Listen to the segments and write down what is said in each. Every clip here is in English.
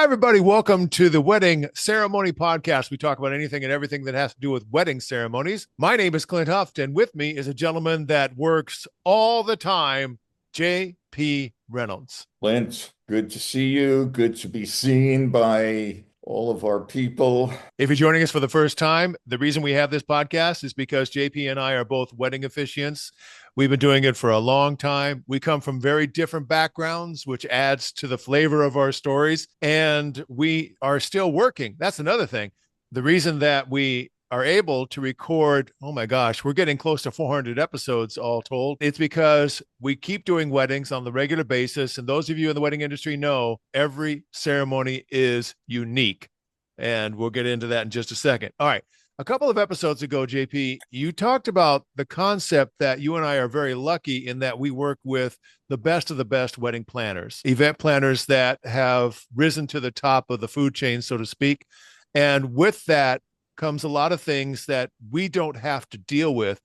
everybody. Welcome to the Wedding Ceremony Podcast. We talk about anything and everything that has to do with wedding ceremonies. My name is Clint Huft, and with me is a gentleman that works all the time, J.P. Reynolds. Clint, good to see you. Good to be seen by all of our people. If you're joining us for the first time, the reason we have this podcast is because JP and I are both wedding officiants. We've been doing it for a long time. We come from very different backgrounds, which adds to the flavor of our stories. And we are still working. That's another thing. The reason that we are able to record, oh my gosh, we're getting close to 400 episodes all told. It's because we keep doing weddings on the regular basis. And those of you in the wedding industry know every ceremony is unique. And we'll get into that in just a second. All right. A couple of episodes ago, JP, you talked about the concept that you and I are very lucky in that we work with the best of the best wedding planners, event planners that have risen to the top of the food chain, so to speak. And with that comes a lot of things that we don't have to deal with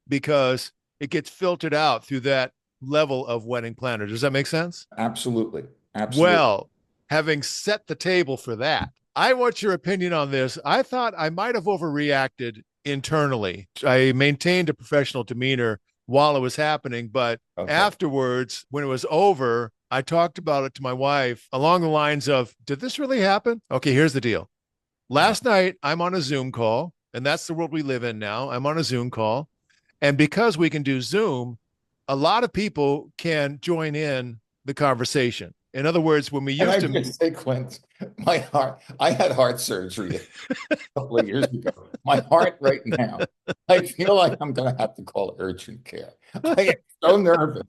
because it gets filtered out through that level of wedding planner. Does that make sense? Absolutely. Absolutely. Well, having set the table for that, I want your opinion on this. I thought I might have overreacted internally. I maintained a professional demeanor while it was happening, but afterwards, when it was over, I talked about it to my wife along the lines of, did this really happen? Okay, here's the deal. Last night, I'm on a Zoom call, and that's the world we live in now. I'm on a Zoom call. And because we can do Zoom, a lot of people can join in the conversation. In other words, when we used to say, Clint, I had heart surgery a couple of years ago. My heart right now, I feel like I'm going to have to call urgent care. I am so nervous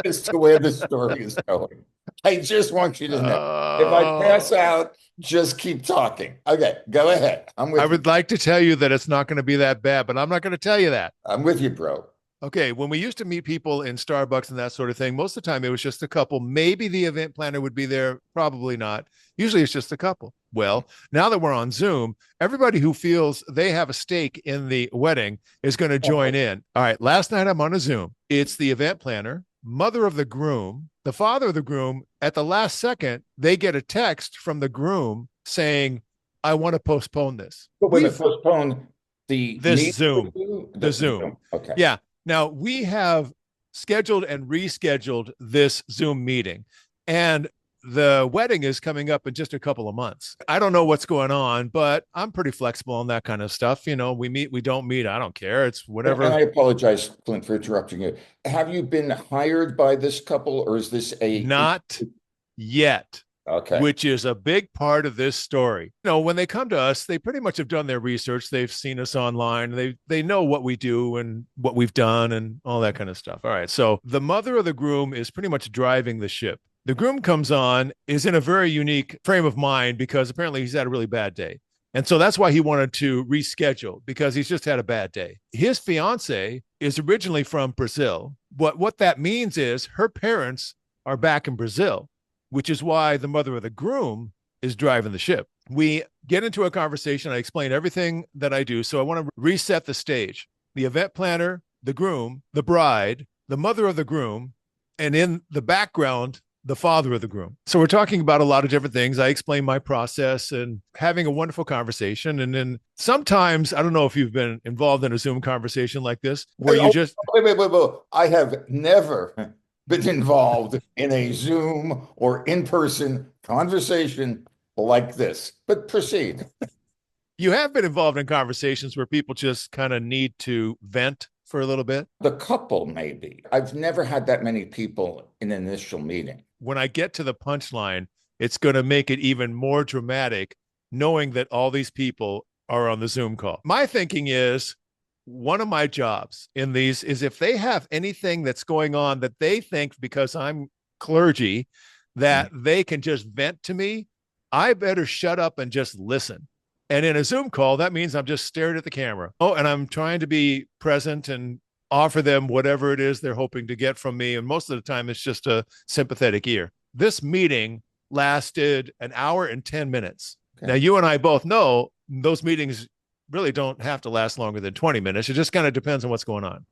as to where the story is going. I just want you to know, if I pass out, just keep talking. Okay, go ahead. I would like to tell you that it's not going to be that bad, but I'm not going to tell you that. I'm with you, bro. Okay, when we used to meet people in Starbucks and that sort of thing, most of the time it was just a couple. Maybe the event planner would be there, probably not. Usually it's just a couple. Well, now that we're on Zoom, everybody who feels they have a stake in the wedding is going to join in. All right, last night I'm on a Zoom. It's the event planner, mother of the groom, the father of the groom. At the last second, they get a text from the groom saying, I want to postpone this. But when postpone this Zoom. The Zoom. Okay. Yeah. Now, we have scheduled and rescheduled this Zoom meeting, and the wedding is coming up in just a couple of months. I don't know what's going on, but I'm pretty flexible on that kind of stuff. You know, we meet, we don't meet. I don't care. It's whatever. And I apologize, Clint, for interrupting you. Have you been hired by this couple, or is this Not yet. Okay. Which is a big part of this story. You know, when they come to us, they pretty much have done their research. They've seen us online. They know what we do and what we've done and all that kind of stuff. All right. So the mother of the groom is pretty much driving the ship. The groom comes on, is in a very unique frame of mind because apparently he's had a really bad day. And so that's why he wanted to reschedule, because he's just had a bad day. His fiance is originally from Brazil. But what that means is her parents are back in Brazil, which is why the mother of the groom is driving the ship. We get into a conversation. I explain everything that I do. So I want to reset the stage. The event planner, the groom, the bride, the mother of the groom, and in the background, the father of the groom. So we're talking about a lot of different things. I explain my process and having a wonderful conversation. And then sometimes, I don't know if you've been involved in a Zoom conversation like this, where you just... Wait. I have never been involved in a Zoom or in-person conversation like this, but proceed. You have been involved in conversations where people just kind of need to vent for a little bit? The couple, maybe. I've never had that many people in an initial meeting. When I get to the punchline, it's going to make it even more dramatic, knowing that all these people are on the Zoom call. My thinking is, one of my jobs in these is if they have anything that's going on that they think, because I'm clergy, that they can just vent to me, I better shut up and just listen. And in a Zoom call, that means I'm just staring at the camera. Oh, and I'm trying to be present and offer them whatever it is they're hoping to get from me. And most of the time, it's just a sympathetic ear. This meeting lasted an hour and 10 minutes. Okay. Now, you and I both know those meetings really don't have to last longer than 20 minutes. It just kind of depends on what's going on.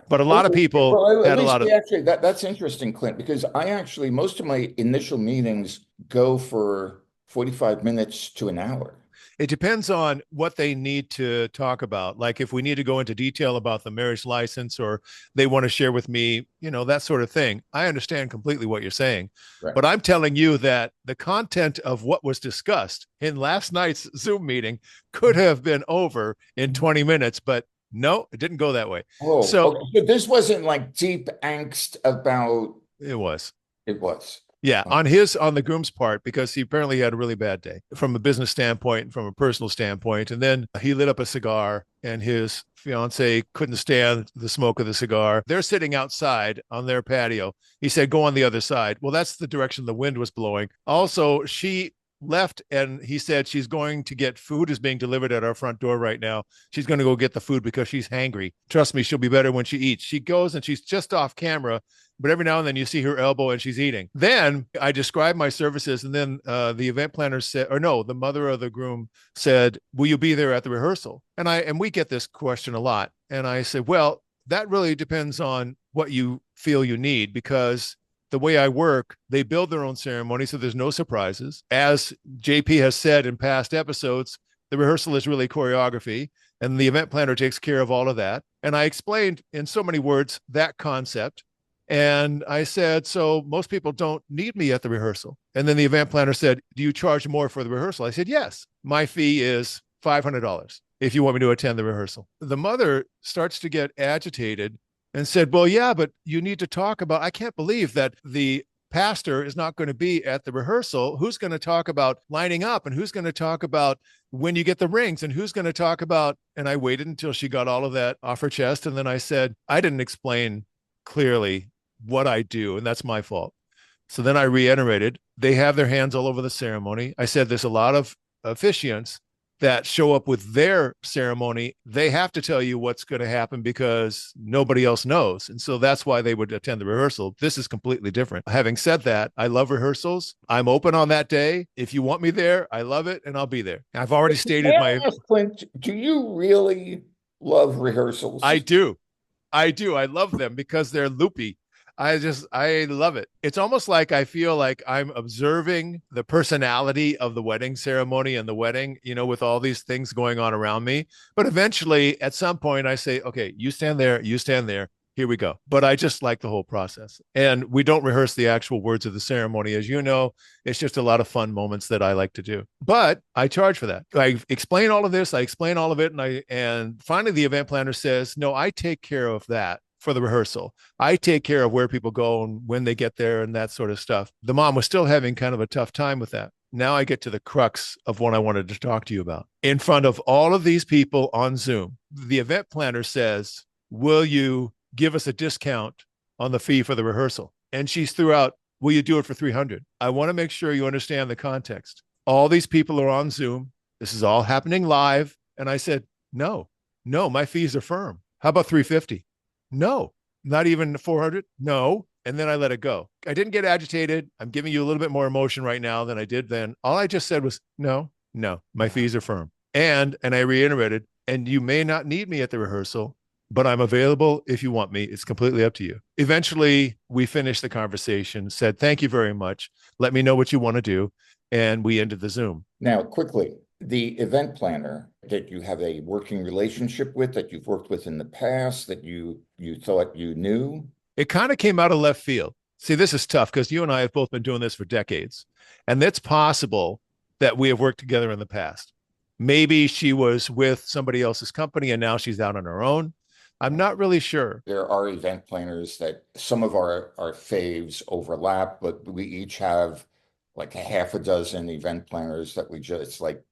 But a lot of people had a lot of... Actually, that's interesting, Clint, because I actually, most of my initial meetings go for 45 minutes to an hour. It depends on what they need to talk about. Like if we need to go into detail about the marriage license or they want to share with me, that sort of thing. I understand completely what you're saying. Right. But I'm telling you that the content of what was discussed in last night's Zoom meeting could have been over in 20 minutes, but no, it didn't go that way. Oh, So okay. So this wasn't like deep angst about it was. it was. Yeah, on the groom's part, because he apparently had a really bad day from a business standpoint and from a personal standpoint. And then he lit up a cigar and his fiance couldn't stand the smoke of the cigar. They're sitting outside on their patio. He said, go on the other side. Well, that's the direction the wind was blowing. Also, she left and he said she's going to get food is being delivered at our front door right now. She's going to go get the food because she's hangry. Trust me, she'll be better when she eats. She goes and she's just off camera, but every now and then you see her elbow and she's eating. Then I described my services, and then the event planner said, or no, the mother of the groom said, will you be there at the rehearsal? And we get this question a lot. And I said, well, that really depends on what you feel you need, because the way I work, they build their own ceremony, so there's no surprises. As JP has said in past episodes, the rehearsal is really choreography, and the event planner takes care of all of that. And I explained in so many words that concept. And I said, so most people don't need me at the rehearsal. And then the event planner said, do you charge more for the rehearsal? I said, yes, my fee is $500 if you want me to attend the rehearsal. The mother starts to get agitated and said, well, yeah, but you need to talk about, I can't believe that the pastor is not going to be at the rehearsal. Who's going to talk about lining up, and who's going to talk about when you get the rings, and who's going to talk about, and I waited until she got all of that off her chest. And then I said, I didn't explain clearly what I do, and that's my fault. So then I reiterated, they have their hands all over the ceremony. I said, there's a lot of officiants that show up with their ceremony. They have to tell you what's going to happen because nobody else knows. And so that's why they would attend the rehearsal. This is completely different. Having said that, I love rehearsals. I'm open on that day. If you want me there, I love it, and I'll be there. I've already stated my... Clint, do you really love rehearsals? I do. I love them because they're loopy. I love it. It's almost like I feel like I'm observing the personality of the wedding ceremony and the wedding, with all these things going on around me. But eventually, at some point, I say, okay, you stand there, here we go. But I just like the whole process. And we don't rehearse the actual words of the ceremony. As you know, it's just a lot of fun moments that I like to do. But I charge for that. I explain all of this. I explain all of it. And finally, the event planner says, no, I take care of that for the rehearsal. I take care of where people go and when they get there and that sort of stuff. The mom was still having kind of a tough time with that. Now I get to the crux of what I wanted to talk to you about. In front of all of these people on Zoom, the event planner says, will you give us a discount on the fee for the rehearsal? And she threw out, will you do it for $300? I want to make sure you understand the context. All these people are on Zoom. This is all happening live. And I said, no, my fees are firm. How about $350? No, not even 400. No. And then I let it go. I didn't get agitated. I'm giving you a little bit more emotion right now than I did then. All I just said was, no, my fees are firm. And I reiterated, and you may not need me at the rehearsal, but I'm available if you want me. It's completely up to you. Eventually, we finished the conversation, said, thank you very much. Let me know what you want to do. And we ended the Zoom. Now, quickly, the event planner that you have a working relationship with, that you've worked with in the past, that you thought you knew? It kind of came out of left field. See, this is tough because you and I have both been doing this for decades. And it's possible that we have worked together in the past. Maybe she was with somebody else's company and now she's out on her own. I'm not really sure. There are event planners that some of our faves overlap, but we each have like a half a dozen event planners that we just like,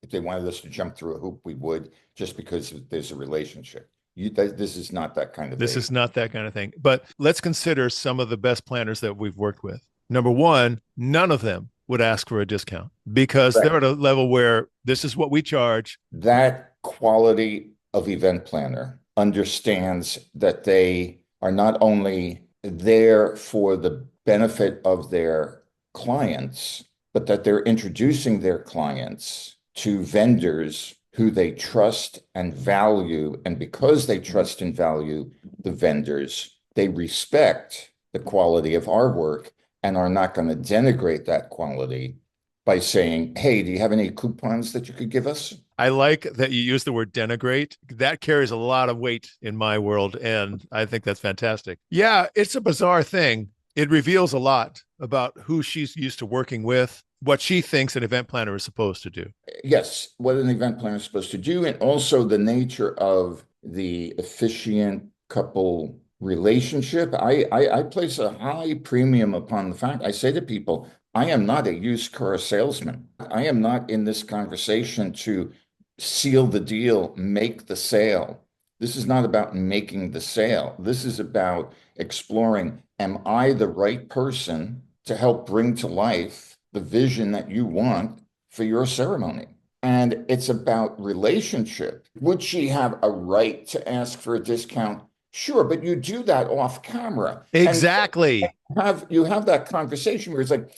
if they wanted us to jump through a hoop, we would, just because there's a relationship. This is not that kind of thing. This is not that kind of thing. But let's consider some of the best planners that we've worked with. Number one, none of them would ask for a discount because they're at a level where this is what we charge. That quality of event planner understands that they are not only there for the benefit of their clients, but that they're introducing their clients to vendors who they trust and value. And because they trust and value the vendors, they respect the quality of our work and are not going to denigrate that quality by saying, hey, do you have any coupons that you could give us? I like that you use the word denigrate. That carries a lot of weight in my world, and I think that's fantastic. Yeah, it's a bizarre thing. It reveals a lot about who she's used to working with, what she thinks an event planner is supposed to do. Yes, what an event planner is supposed to do, and also the nature of the officiant couple relationship. I place a high premium upon the fact I say to people, I am not a used car salesman. I am not in this conversation to seal the deal, make the sale. This is not about making the sale. This is about exploring, am I the right person to help bring to life the vision that you want for your ceremony? And it's about relationship. Would she have a right to ask for a discount? Sure, but you do that off camera. Exactly. And you have that conversation where it's like,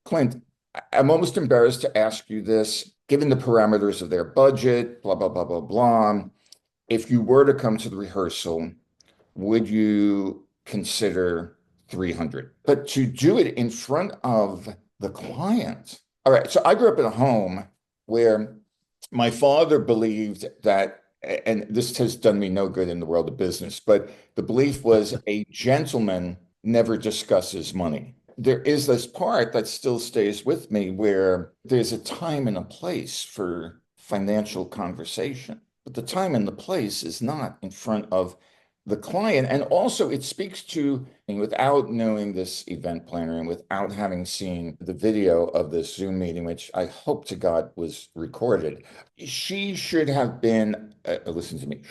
Clint, I'm almost embarrassed to ask you this, given the parameters of their budget, blah, blah, blah, blah, blah. If you were to come to the rehearsal, would you consider 300? But to do it in front of the client. All right. So I grew up in a home where my father believed that, and this has done me no good in the world of business, but the belief was a gentleman never discusses money. There is this part that still stays with me where there's a time and a place for financial conversation, but the time and the place is not in front of the client. And also it speaks to, and without knowing this event planner and without having seen the video of this Zoom meeting, which I hope to God was recorded, she should have been, listen to me,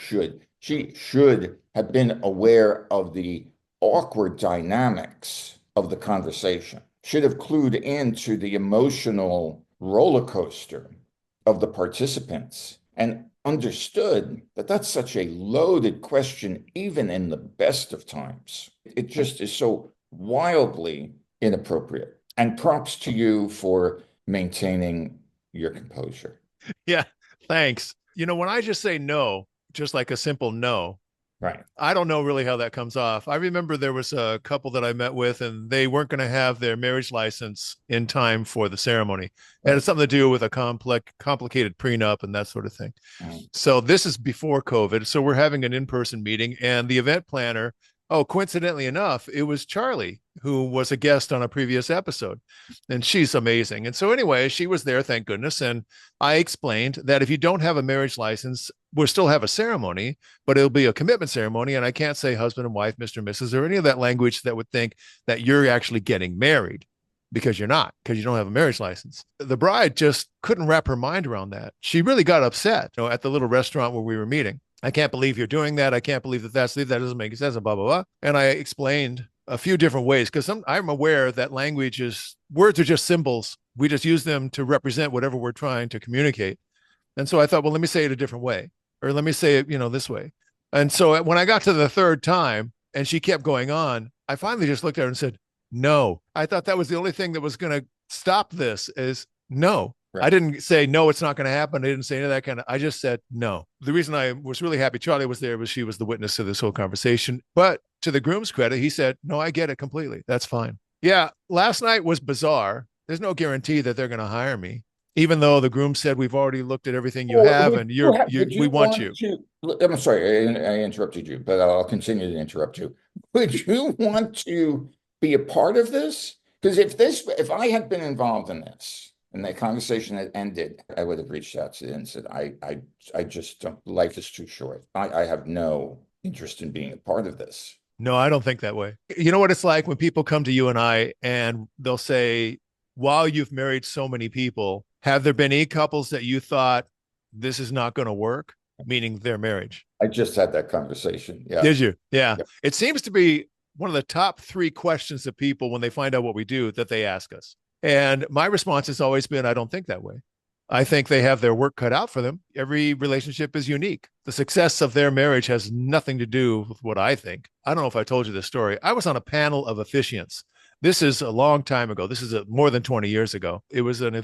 she should have been aware of the awkward dynamics of the conversation, should have clued into the emotional roller coaster of the participants and understood that that's such a loaded question, even in the best of times. It just is so wildly inappropriate. And props to you for maintaining your composure. Yeah, thanks. When I just say no, just like a simple no, right. I don't know really how that comes off. I remember there was a couple that I met with, and they weren't going to have their marriage license in time for the ceremony. And it's something to do with a complicated prenup and that sort of thing. So this is before COVID. So we're having an in-person meeting, and the event planner, coincidentally enough, it was Charlie, who was a guest on a previous episode, and she's amazing. And so anyway, she was there, thank goodness. And I explained that if you don't have a marriage license, we'll still have a ceremony, but it'll be a commitment ceremony. And I can't say husband and wife, Mr. and Mrs., or any of that language that would think that you're actually getting married, because you're not, because you don't have a marriage license. The bride just couldn't wrap her mind around that. She really got upset, at the little restaurant where we were meeting. I can't believe you're doing that. I can't believe that that doesn't make sense, and blah, blah, blah. And I explained a few different ways, because I'm aware that words are just symbols. We just use them to represent whatever we're trying to communicate. And so I thought, well, let me say it a different way, or let me say it, this way. And so when I got to the third time and she kept going on, I finally just looked at her and said, no. I thought that was the only thing that was going to stop this, is no. Right. I didn't say, no, it's not going to happen. I didn't say any of that I just said no. The reason I was really happy Charlie was there was she was the witness to this whole conversation. But to the groom's credit, he said, no, I get it completely. That's fine. Yeah, last night was bizarre. There's no guarantee that they're going to hire me, even though the groom said, we've already looked at everything you have, and we want you. I'm sorry, I interrupted you, but I'll continue to interrupt you. Would you want to be a part of this? Because if I had been involved in this, and the conversation had ended, I would have reached out to them and said, I just don't, life is too short. I have no interest in being a part of this. No, I don't think that way. You know what it's like when people come to you and I, and they'll say, while you've married so many people, have there been any couples that you thought this is not going to work, meaning their marriage? I just had that conversation. Yeah. Did you? Yeah. It seems to be one of the top 3 questions of people when they find out what we do that they ask us. And my response has always been, I don't think that way. I think they have their work cut out for them. Every relationship is unique. The success of their marriage has nothing to do with what I think. I don't know if I told you this story. I was on a panel of officiants. This is a long time ago. This is more than 20 years ago. It was an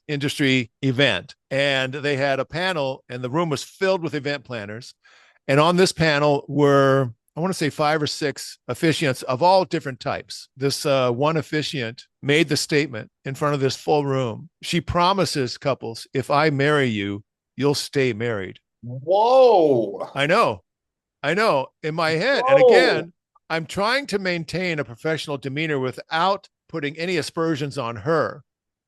industry event, and they had a panel, and the room was filled with event planners. And on this panel were I want to say 5 or 6 officiants of all different types. This one officiant made the statement in front of this full room. She promises couples, if I marry you, you'll stay married. Whoa. I know. I know in my head. And Whoa. again, I'm trying to maintain a professional demeanor without putting any aspersions on her.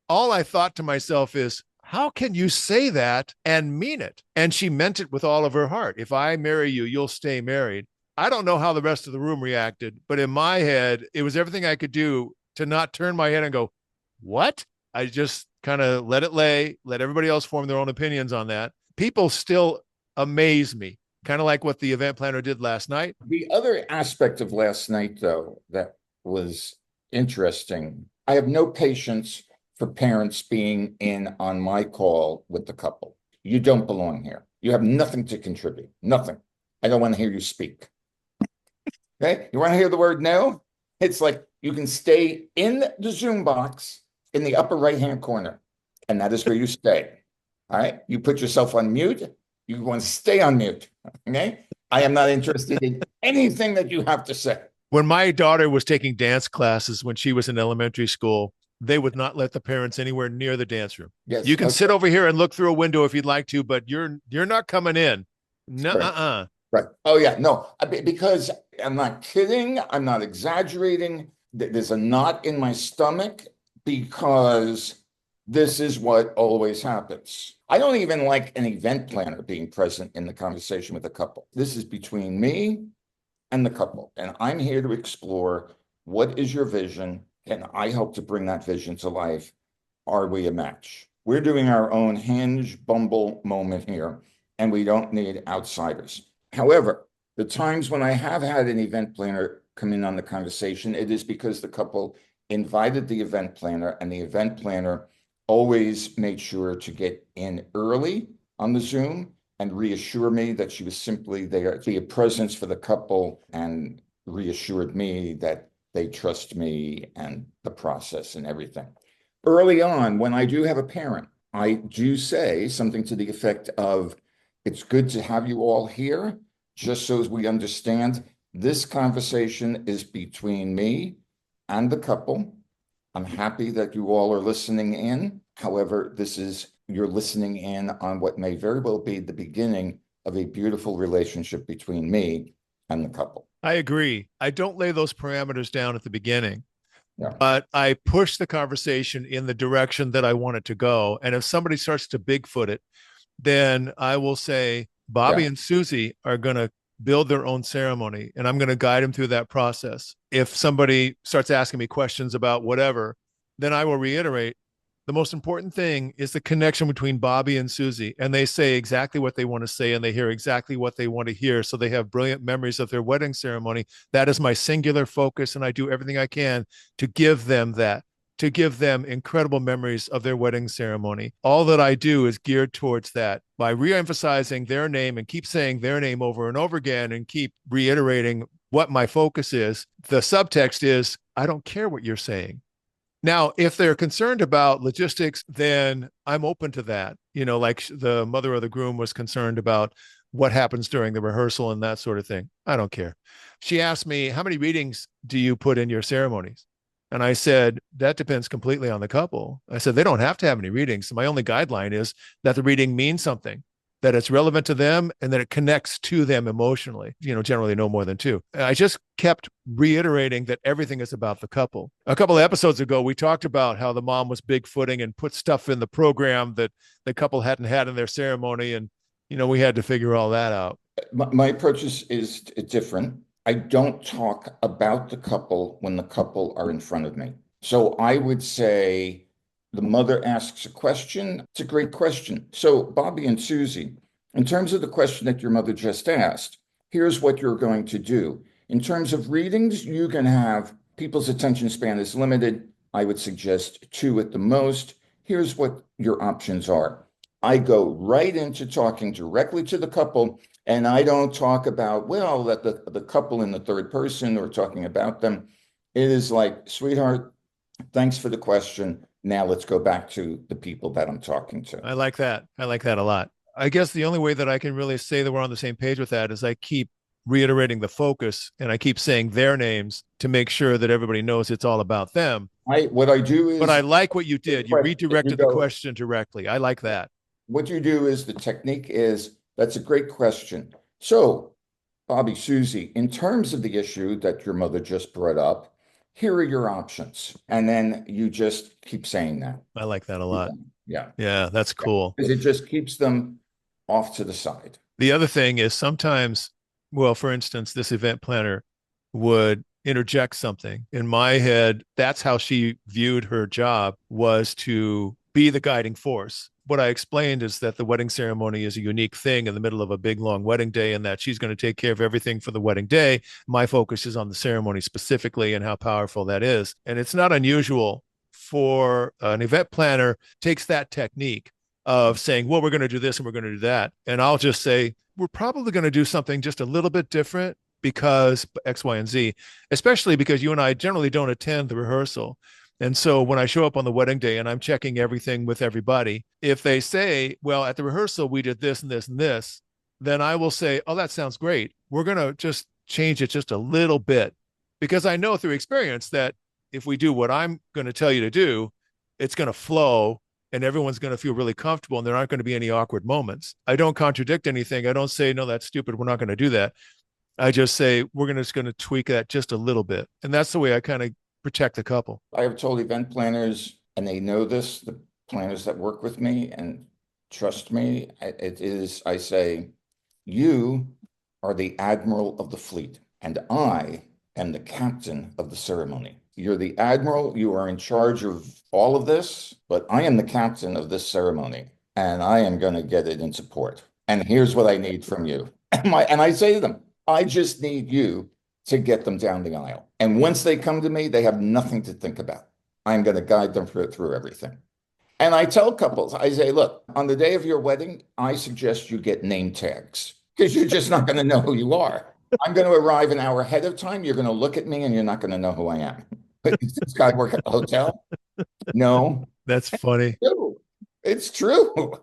All I thought to myself is, how can you say that and mean it? And she meant it with all of her heart. If I marry you, you'll stay married. I don't know how the rest of the room reacted, but in my head, it was everything I could do to not turn my head and go, what? I just kind of let it lay, let everybody else form their own opinions on that. People still amaze me, kind of like what the event planner did last night. The other aspect of last night, though, that was interesting, I have no patience for parents being in on my call with the couple. You don't belong here. You have nothing to contribute. Nothing. I don't want to hear you speak. Okay? You want to hear the word no? It's like you can stay in the Zoom box in the upper right-hand corner, and that is where you stay. All right? You put yourself on mute. You want to stay on mute. Okay? I am not interested in anything that you have to say. When my daughter was taking dance classes when she was in elementary school, they would not let the parents anywhere near the dance room. Yes. You can Okay. sit over here and look through a window if you'd like to, but you're not coming in. Nuh-uh. Right. Oh, yeah. No, because I'm not kidding. I'm not exaggerating. There's a knot in my stomach because this is what always happens. I don't even like an event planner being present in the conversation with a couple. This is between me and the couple, and I'm here to explore what is your vision, and I hope to bring that vision to life. Are we a match? We're doing our own Hinge Bumble moment here, and we don't need outsiders. However, the times when I have had an event planner come in on the conversation, it is because the couple invited the event planner, and the event planner always made sure to get in early on the Zoom and reassure me that she was simply there to be a presence for the couple, and reassured me that they trust me and the process and everything. Early on, when I do have a parent, I do say something to the effect of, it's good to have you all here, just so as we understand this conversation is between me and the couple. I'm happy that you all are listening in. However, you're listening in on what may very well be the beginning of a beautiful relationship between me and the couple. I agree. I don't lay those parameters down at the beginning, Yeah. but I push the conversation in the direction that I want it to go. And if somebody starts to Bigfoot it, then I will say, Bobby and Susie are going to build their own ceremony, and I'm going to guide them through that process. If somebody starts asking me questions about whatever, then I will reiterate, the most important thing is the connection between Bobby and Susie, and they say exactly what they want to say, and they hear exactly what they want to hear, so they have brilliant memories of their wedding ceremony. That is my singular focus, and I do everything I can to give them that, to give them incredible memories of their wedding ceremony. All that I do is geared towards that by re-emphasizing their name and keep saying their name over and over again and keep reiterating what my focus is. The subtext is, I don't care what you're saying. Now, if they're concerned about logistics, then I'm open to that. You know, like the mother of the groom was concerned about what happens during the rehearsal and that sort of thing. I don't care. She asked me, how many readings do you put in your ceremonies? And I said, that depends completely on the couple. I said, they don't have to have any readings. My only guideline is that the reading means something, that it's relevant to them, and that it connects to them emotionally, generally no more than 2. I just kept reiterating that everything is about the couple. A couple of episodes ago, we talked about how the mom was bigfooting and put stuff in the program that the couple hadn't had in their ceremony. And, we had to figure all that out. My approach is different. I don't talk about the couple when the couple are in front of me. So I would say the mother asks a question. It's a great question. So Bobby and Susie, in terms of the question that your mother just asked, here's what you're going to do. In terms of readings, you can have, people's attention span is limited. I would suggest 2 at the most. Here's what your options are. I go right into talking directly to the couple, and I don't talk about, that the couple in the third person or talking about them. It is like, sweetheart, thanks for the question. Now let's go back to the people that I'm talking to. I like that. I like that a lot. I guess the only way that I can really say that we're on the same page with that is I keep reiterating the focus, and I keep saying their names to make sure that everybody knows it's all about them. What I do is, but I like what you did. You you redirected the go, question directly. I like that. what you do is the technique is, that's a great question. So, Bobby, Susie, in terms of the issue that your mother just brought up, here are your options. And then you just keep saying that. I like that a lot. Yeah. Yeah, that's cool. Because it just keeps them off to the side. The other thing is sometimes, well, for instance, this event planner would interject something. In my head, that's how she viewed her job, was to be the guiding force. What I explained is that the wedding ceremony is a unique thing in the middle of a big, long wedding day, and that she's going to take care of everything for the wedding day. My focus is on the ceremony specifically and how powerful that is. And it's not unusual for an event planner takes that technique of saying, well, we're going to do this and we're going to do that. And I'll just say, we're probably going to do something just a little bit different because X, Y, and Z, especially because you and I generally don't attend the rehearsal. And so when I show up on the wedding day and I'm checking everything with everybody, if they say, well, at the rehearsal, we did this and this and this, then I will say, oh, that sounds great. We're going to just change it just a little bit, because I know through experience that if we do what I'm going to tell you to do, it's going to flow and everyone's going to feel really comfortable and there aren't going to be any awkward moments. I don't contradict anything. I don't say, no, that's stupid, we're not going to do that. I just say, we're just going to tweak that just a little bit. And that's the way I kind of protect the couple. I have told event planners, and they know this, the planners that work with me and trust me, I say, you are the admiral of the fleet, and I am the captain of the ceremony. You're the admiral, you are in charge of all of this, but I am the captain of this ceremony, and I am going to get it in support. And here's what I need from you. And I say to them, I just need you to get them down the aisle. And once they come to me, they have nothing to think about. I'm going to guide them through everything. And I tell couples, I say, look, on the day of your wedding, I suggest you get name tags, because you're just not going to know who you are. I'm going to arrive an hour ahead of time. You're going to look at me and you're not going to know who I am. But does this guy work at the hotel? No. That's funny. It's true.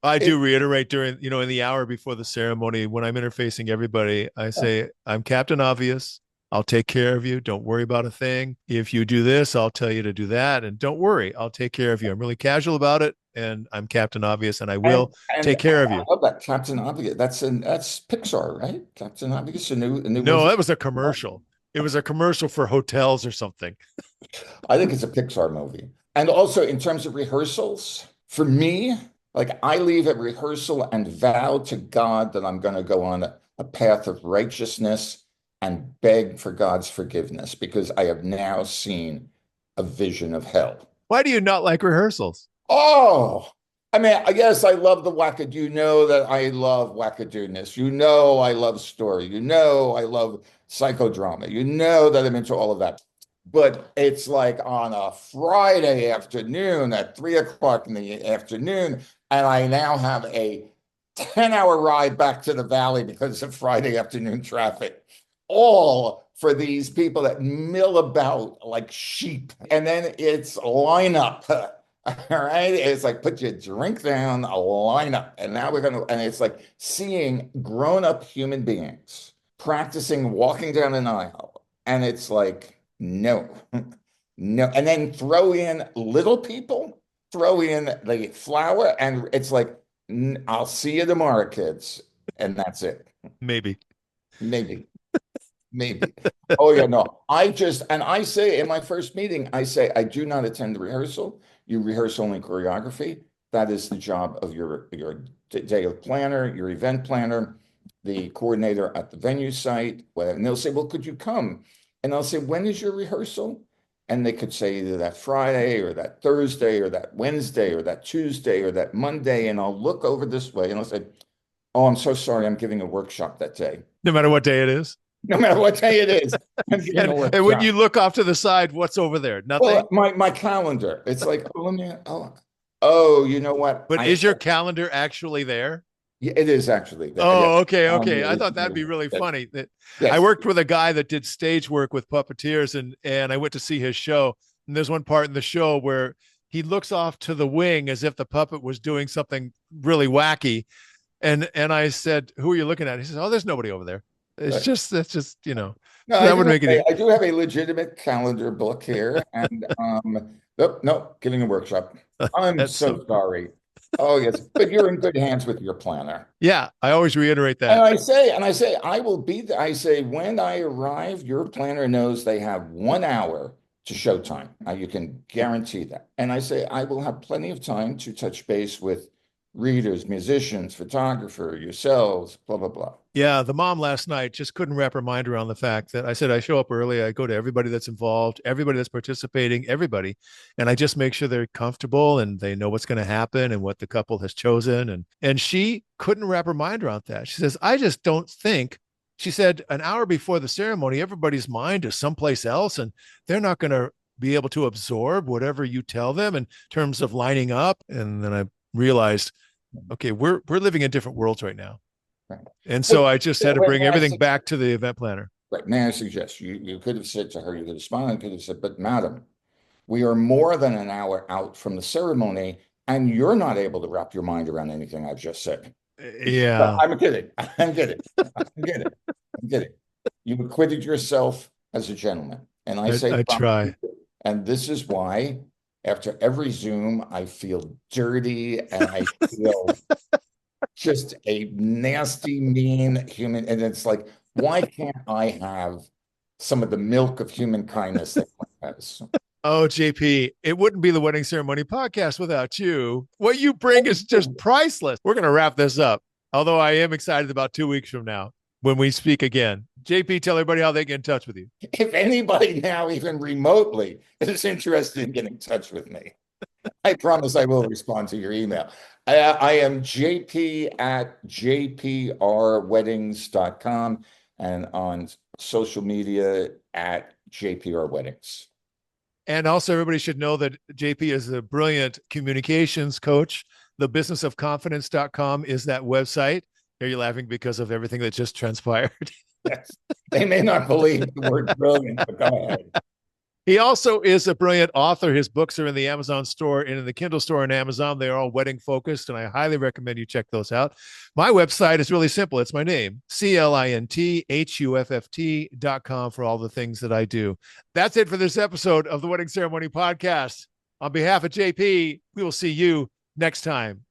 I do reiterate during, in the hour before the ceremony, when I'm interfacing everybody, I say, I'm Captain Obvious. I'll take care of you. Don't worry about a thing. If you do this, I'll tell you to do that. And don't worry, I'll take care of you. I'm really casual about it. And I'm Captain Obvious, and I will take care of you. I love that, Captain Obvious. That's Pixar, right? Captain Obvious, a new No, movie? that was a commercial. It was a commercial for hotels or something. I think it's a Pixar movie. And also in terms of rehearsals, for me, like I leave at rehearsal and vow to God that I'm going to go on a path of righteousness and beg for God's forgiveness, because I have now seen a vision of hell. Why do you not like rehearsals? Oh, I mean, I guess I love the wackadoo. You know that I love wackadooness. You know I love story. You know I love psychodrama. You know that I'm into all of that. But it's like on a Friday afternoon at 3:00 in the afternoon, and I now have a 10-hour ride back to the valley because of Friday afternoon traffic, all for these people that mill about like sheep. And then it's line up. All right. It's like, put your drink down, a line up. And now and it's like seeing grown-up human beings practicing walking down an aisle. And it's like, no, no. And then throw in little people, throw in the flower, and it's like, I'll see you tomorrow, kids. And that's it. Maybe. Oh, yeah, no. I say in my first meeting, I say, I do not attend the rehearsal. You rehearse only choreography. That is the job of your day of planner, your event planner, the coordinator at the venue site. And they'll say, well, could you come? And I'll say, when is your rehearsal? And they could say either that Friday or that Thursday or that Wednesday or that Tuesday or that Monday. And I'll look over this way and I'll say, oh, I'm so sorry, I'm giving a workshop that day. No matter what day it is? No matter what day it is. And when you look off to the side, what's over there? Nothing? Well, my calendar. It's like, oh, you know what? But is your calendar actually there? Yeah, it is actually there. Oh, okay. I thought that'd be really funny. Yes. I worked with a guy that did stage work with puppeteers, and I went to see his show. And there's one part in the show where he looks off to the wing as if the puppet was doing something really wacky. And I said, who are you looking at? He says, oh, there's nobody over there. It's But just that's just no, so that would make it. I do have a legitimate calendar book here, and nope, nope, giving a workshop. I'm That's so so sorry. Oh yes, but you're in good hands with your planner. yeah. I always reiterate And that. I say, I will be there. I say, when I arrive, your planner knows they have 1 hour to showtime. You can guarantee that. And I say, I will have plenty of time to touch base with readers, musicians, photographer, yourselves, blah, blah, blah. Yeah, the mom last night just couldn't wrap her mind around the fact that I said I show up early, I go to everybody that's involved, everybody that's participating, everybody, and I just make sure they're comfortable and they know what's going to happen and what the couple has chosen. And she couldn't wrap her mind around that. She says, I just don't think. She said an hour before the ceremony, everybody's mind is someplace else, and they're not going to be able to absorb whatever you tell them in terms of lining up. And then I realized, okay, we're living in different worlds right now. Right. And so I just had to bring everything Right. back to the event planner. Right. May I suggest you could have said to her, you could have smiled and could have said, but madam, we are more than an hour out from the ceremony, and you're not able to wrap your mind around anything I've just said. Yeah. I'm kidding. I'm kidding. I'm kidding. I'm kidding. You acquitted yourself as a gentleman. And I say, I try. and this is why after every Zoom, I feel dirty and I feel just a nasty, mean human. And it's like, why can't I have some of the milk of human kindness that one has? Oh, JP, it wouldn't be the Wedding Ceremony Podcast without you. What you bring is just priceless. We're going to wrap this up, although I am excited about 2 weeks from now when we speak again. JP, tell everybody how they get in touch with you. If anybody now, even remotely, is interested in getting in touch with me, I promise I will respond to your email. I am jp@jprweddings.com and on social media at jprweddings. And also, everybody should know that JP is a brilliant communications coach. Thebusinessofconfidence.com is that website. Are you laughing because of everything that just transpired? Yes. They may not believe the word brilliant, but go ahead. He also is a brilliant author. His books are in the Amazon store and in the Kindle store on Amazon. They are all wedding focused, and I highly recommend you check those out. My website is really simple. It's my name, CLINTHUFFT.com, for all the things that I do. That's it for this episode of the Wedding Ceremony Podcast. On behalf of JP, we will see you next time.